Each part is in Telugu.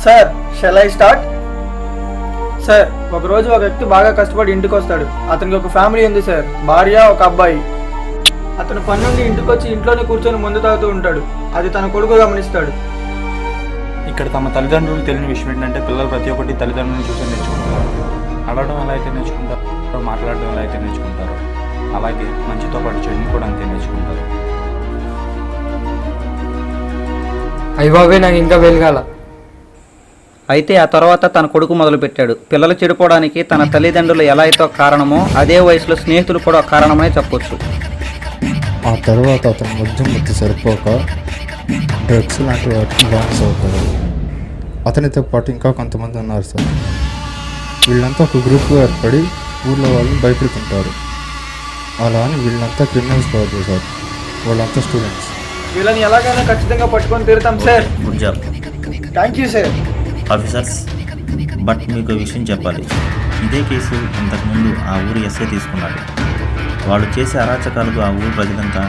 Sir shall I start? Sir, ఒకరోజు ఒక వ్యక్తి బాగా కష్టపడి ఇంటికి వస్తాడు. అతనికి ఒక ఫ్యామిలీ ఉంది సార్, భార్య, ఒక అబ్బాయి. అతను పని నుండి ఇంటికి వచ్చి ఇంట్లోనే కూర్చొని మందు తాగుతూ ఉంటాడు. అది తన కొడుకు గమనిస్తాడు. ఇక్కడ తమ తల్లిదండ్రులు తెలియని విషయం ఏంటంటే పిల్లలు ప్రతి ఒక్కటి తల్లిదండ్రులను చూసి నేర్చుకుంటారు. నడవడం ఎలా అయితే నేర్చుకుంటారో, మాట్లాడడం ఎలా అయితే నేర్చుకుంటారో, అలాగే మంచితో పాటు చెడుని కూడా అంతే నేర్చుకుంటారు. అయ్య బాబే, నాకు ఇంకా వెలగాల. అయితే ఆ తర్వాత తన కొడుకు మొదలుపెట్టాడు. పిల్లలు చెడిపోవడానికి తన తల్లిదండ్రులు ఎలా అయితే కారణమో, అదే వయసులో స్నేహితులు కూడా కారణమనే చెప్పొచ్చు. ఆ తర్వాత అతను మద్యం సరిపోక డ్రగ్స్ లాంటి వాటికి బాన్స్ అవుతాడు. అతనితో పాటు ఇంకా కొంతమంది ఉన్నారు సార్. వీళ్ళంతా ఒక గ్రూప్గా ఏర్పడి ఊళ్ళో వాళ్ళని భయపెడుతుంటారు. అలా అని వీళ్ళంతా క్రిమినల్స్ కాదు సార్, వాళ్ళంతా స్టూడెంట్స్. వీళ్ళని ఎలాగైనా ఖచ్చితంగా పట్టుకొని తీరుతాం sir. Good job. Thank you sir. Officers, but మీకు విషయం చెప్పాలి. ఇదే కేసు ఇంతకుముందు ఆ ఊరు ఎస్ఐ తీసుకున్నాడు. వాళ్ళు చేసే అరాచకాలకు ఆ ఊరు ప్రజలంతా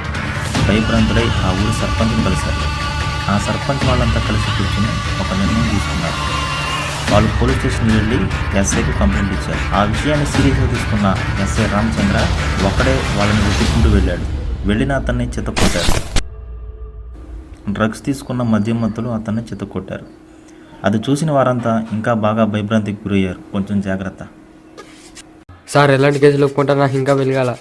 భయభ్రాంతులై ఆ ఊరు సర్పంచ్ని కలిశారు. ఆ సర్పంచ్ వాళ్ళంతా కలిసి కూర్చొని ఒక నిర్ణయం తీసుకున్నారు. వాళ్ళు పోలీస్ స్టేషన్కి వెళ్ళి ఎస్ఐకి కంప్లైంట్ ఇచ్చారు. ఆ విషయాన్ని సీరియస్గా తీసుకున్న ఎస్ఐ రామచంద్ర ఒక్కడే వాళ్ళని వెతుక్కుంటూ వెళ్ళాడు. వెళ్ళిన అతన్ని చితక్కొట్టారు. డ్రగ్స్ తీసుకున్న మద్యం మత్తులు అతన్ని చితక్కొట్టారు. అది చూసిన వారంతా ఇంకా బాగా భయభ్రాంతికి గురయ్యారు. కొంచెం జాగ్రత్త. సార్, ఎలాంటి కేసులు ఒప్పుకుంటా, నాకు ఇంకా వెలగాల.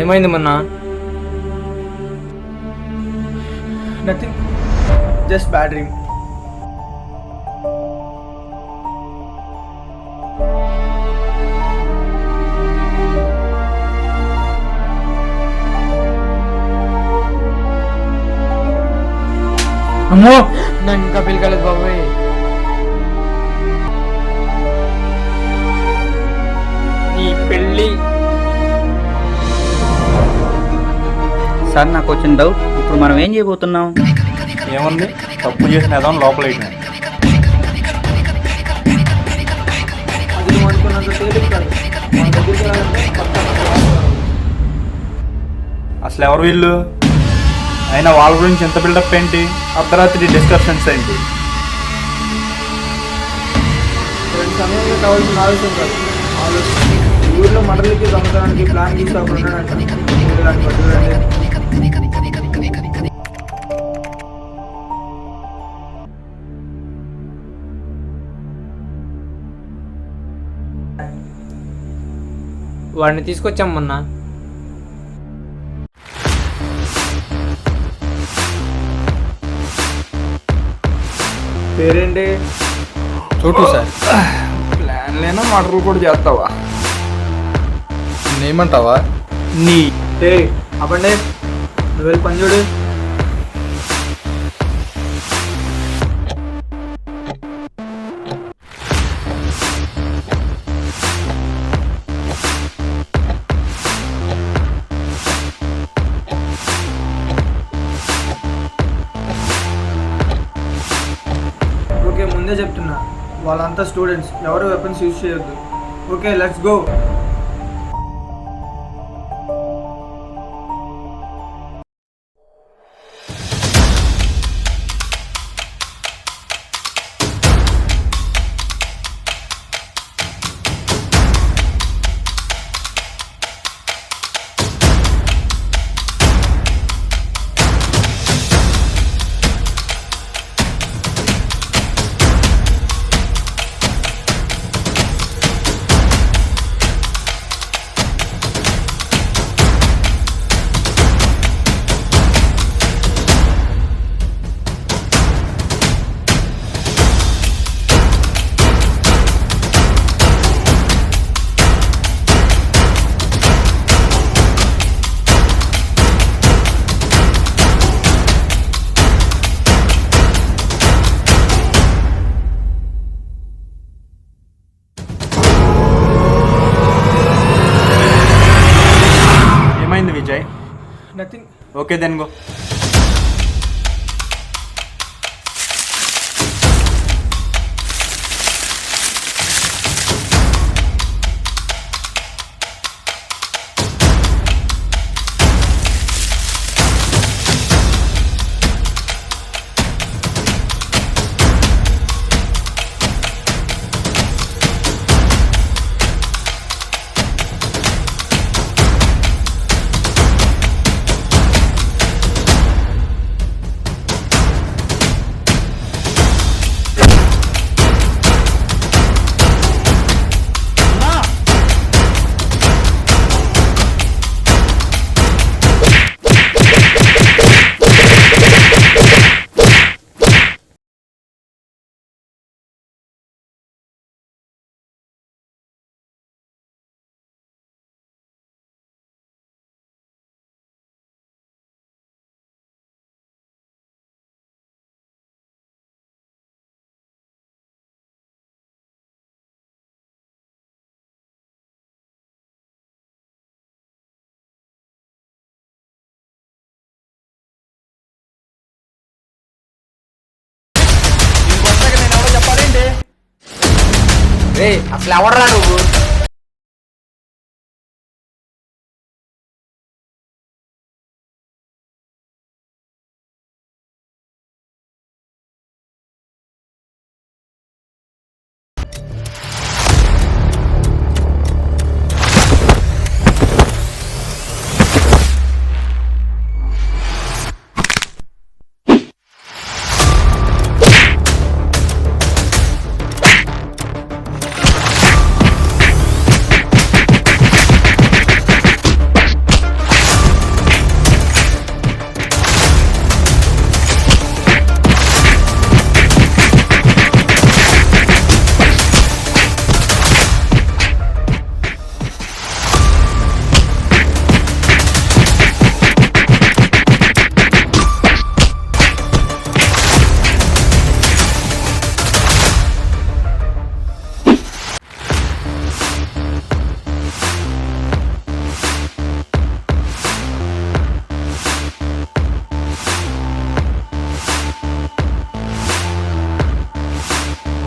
ఏమైంది మొన్న? Nothing, just bad dream. అమ్మో, నాకు ఇంకా పిలకలేదు బాబాయ్. నీ పెళ్ళి. సార్, నాకు వచ్చిన డౌట్, ఇప్పుడు మనం ఏం చేయబోతున్నాం? ఏముంది, తప్పు చేసిన ఏదో లోపల వేయటం. అది నువ్వు అనుకున్నంత తేలిక కాదు. మన దగ్గరికి రావాలంటే పక్కా అసలు ఎవరు వీళ్ళు? అయినా వాళ్ళ గురించి ఎంత బిల్డప్ ఏంటి? అర్ధరాత్రి డిస్కషన్స్ ఏంటి? రెండు సమయంలో కావాల్సిన ఆలోచన కాదు, ఆలోచన. ఊళ్ళో మటర్లకి దొంగతనానికి ప్లాన్ గీసి అక్కడ ఉన్నాడంట. ఇలాంటి పట్టుదలండి. వాడిని తీసుకొచ్చాం మొన్న. పేరేంటి? చోటు సార్. ప్లాన్ లేనా మర్డర్లు కూడా చేస్తావా? నేమంటావా? నీ ఏ అవ్వండి, నువ్వు వెళ్ళి పని చూడు. ఓకే, ముందే చెప్తున్నా, వాళ్ళంతా స్టూడెంట్స్, ఎవరు వెపన్స్ యూజ్ చేయొద్దు. Okay, let's go. Nothing. Okay then go. అసలు ఎవడరా నువ్వు?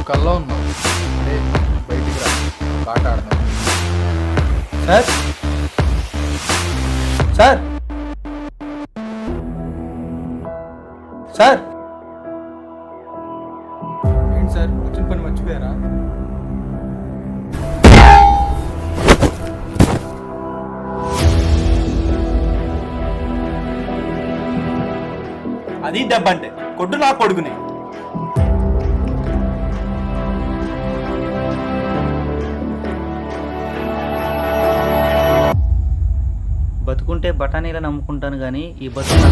కల్లో ఉన్నావు. అరే బయటికి రా, ఆట ఆడదాం. సార్ సార్ సార్ ఏంటి సార్ వచ్చిన పని మర్చిపోయారా? అది దెబ్బ అంటే కొట్టు నా కొడుకుని. బతుకుంటే బఠానీలను నమ్ముకుంటాను కానీ ఈ బతుకు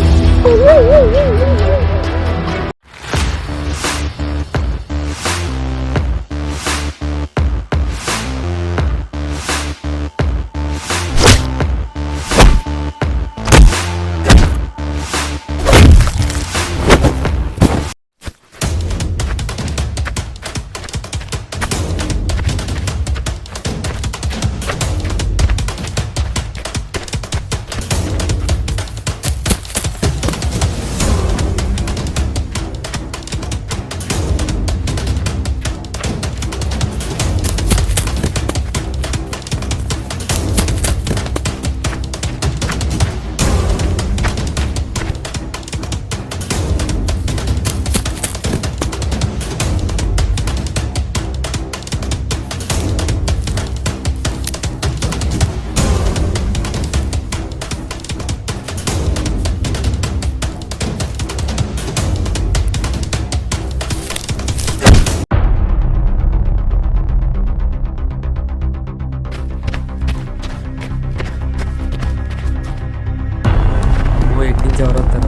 ఎక్కించి ఎవరు వస్తారు?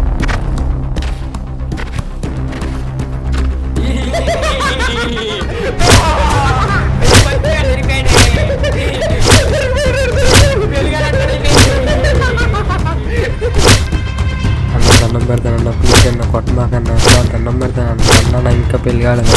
అన్న దండం పెడతానన్న, ప్లీజ్ అన్న కొట్టమాకన్నా, దండం పెడతానన్న. అన్న నా ఇంకా పెళ్లి కాలేదు.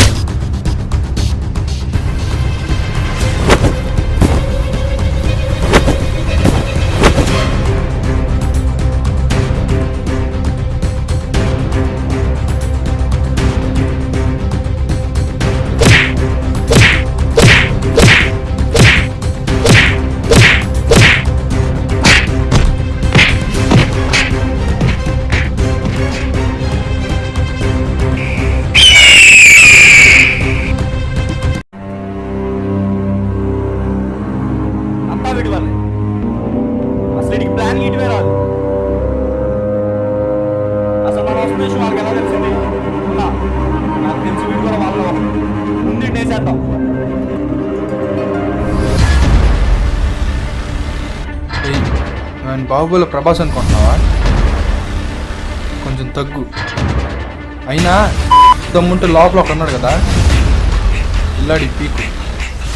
ఇన్ఫర్మేషన్ వాళ్ళకి ఎలా తెలిసింది? ఉన్నా. నాకు తెలిసి వీడు కూడా వాళ్ళలో ముందు వేసేద్దాం. నేను బాహుబలి ప్రభాస్ అనుకుంటున్నావా? కొంచెం తగ్గు. అయినా దమ్ముంటే లోపల ఒక ఉన్నాడు కదా, ఇల్లాడి పీకు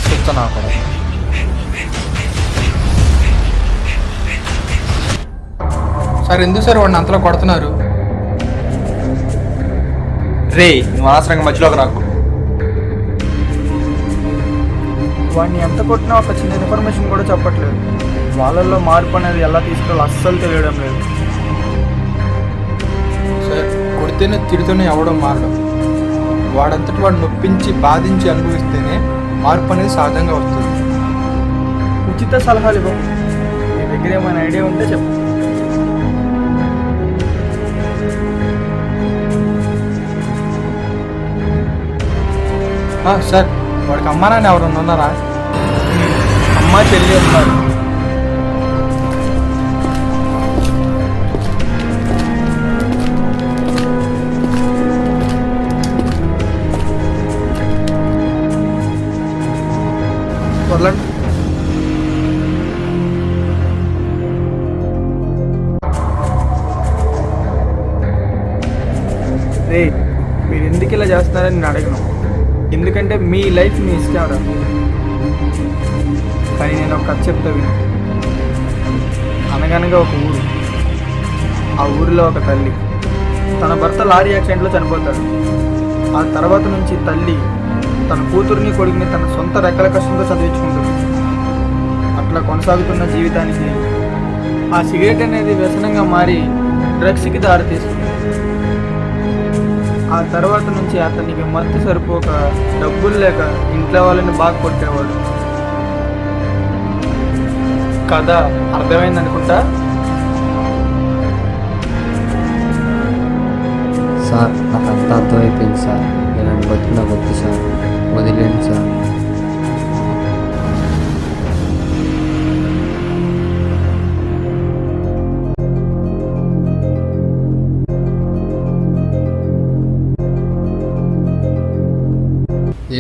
చెప్తాను అక్కడ. సార్ ఎందుకు సార్ వాడిని అంతలో కొడుతున్నారు? రే నువ్వు అనవసరంగా మధ్యలోకి రాకు. వాడిని ఎంత కొట్టినా ఒక చిన్న ఇన్ఫర్మేషన్ కూడా చెప్పట్లేదు. వాళ్ళల్లో మార్పు అనేది ఎలా తీసుకోవాలో అస్సలు తెలియడం లేదు. సార్ కొడితేనే తిడుతూనే అవ్వడం మారడం, వాడంతటి వాడు నొప్పించి బాధించి అనుభవిస్తేనే మార్పు అనేది సహజంగా వస్తుంది. ఉచిత సలహాలు ఇవ్వము. మీ దగ్గర ఏమైనా ఐడియా ఉంటే చెప్పు. సార్ వాడికి అమ్మా నాన్న ఎవరన్నా ఉన్నారా? అమ్మ చెల్లి ఉన్నారు. వదలండి. రే మీరు ఎందుకు ఇలా చేస్తున్నారని నేను అడగను, ఎందుకంటే మీ లైఫ్ మీ ఇష్టం రా. కానీ నేను ఒక కథ చెప్తా విను. అనగనగా ఒక ఊరు. ఆ ఊరిలో ఒక తల్లి తన భర్త లారీ యాక్సిడెంట్లో చనిపోతాడు. ఆ తర్వాత నుంచి తల్లి తన కూతుర్ని కొడుకుని తన సొంత రెక్కల కష్టంతో చదివించుకుంటుంది. అట్లా కొనసాగుతున్న జీవితానికి ఆ సిగరెట్ అనేది వ్యసనంగా మారి డ్రగ్స్కి దారితీస్తుంది. ఆ తర్వాత నుంచి అతనికి మత్తు సరిపోక డబ్బులు లేక ఇంట్లో వాళ్ళని బాగా కొట్టేవాడు. కథ అర్థమైంది అనుకుంటా. సార్ నాకు అంతా అర్థమైపోయింది సార్. నేను బతుకు నాకు వద్దు సార్, వదిలేండి సార్.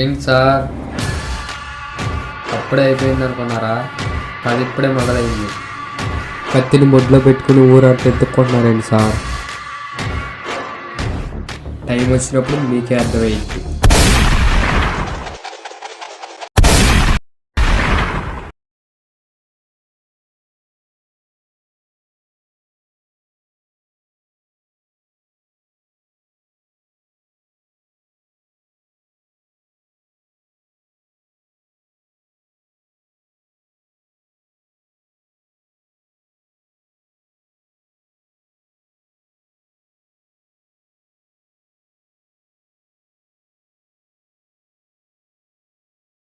ఏంటి సార్ అప్పుడే అయిపోయింది అనుకున్నారా? అది ఇప్పుడే మొదలైంది. కత్తిని మొడ్లో పెట్టుకుని ఊరంతా ఎత్తుక్కుంటున్నారండి సార్. టైం వచ్చినప్పుడు మీకే అర్థమైంది.